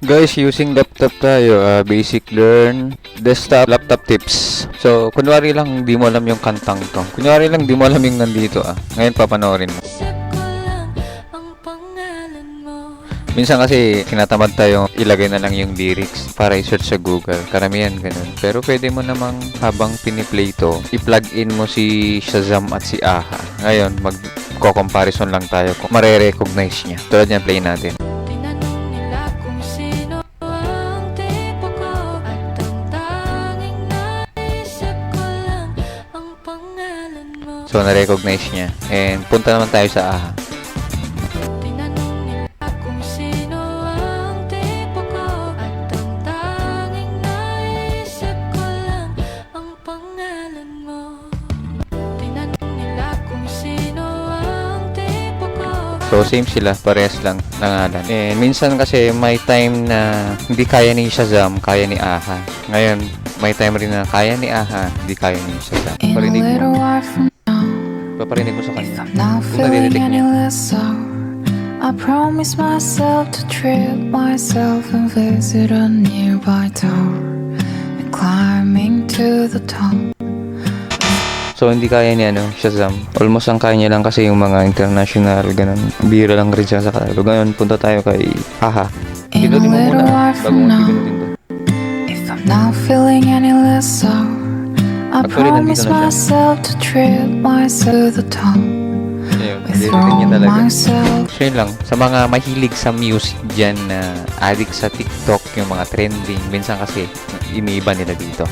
Guys, using laptop tayo, basic learn, desktop, laptop tips. So, kunwari lang di mo alam yung kantang to. Kunwari lang di mo alam yung nandito Ngayon papanoorin mo. Minsan kasi kinatamad tayo ilagay na lang yung lyrics para i-search sa Google. Karamihan ganun. Pero pwede mo namang habang piniplay to, i-plug in mo si Shazam at si Aha. Ngayon, magko-comparison lang tayo kung mare-recognize niya. Tulad niyan, play natin. So, na-recognize niya. And punta naman tayo sa AHA. So, same sila. Parehas lang nangalan. And minsan kasi may time na hindi kaya ni Shazam, kaya ni AHA. Ngayon, may time rin na kaya ni AHA, hindi kaya ni Shazam. Parinig mo. Paparinig mo sa kanya. Kung nare-detect niya. I promise myself to trip myself and visit a nearby tower and climbing to the top. So, hindi kaya ni Shazam. Almost ang kaya niya lang kasi yung mga international, ganun. Bira lang rin siya sa Tagalog. Ngayon, punta tayo kay AHA. Pinutin mo muna bago mo pinutin to. If I'm not feeling any less sour, I promise myself to trip myself to the top. Ayun, niya talaga. So, yun lang. Sa mga mahilig sa music dyan na addict sa TikTok, yung mga trending, minsan kasi iniiba nila dito.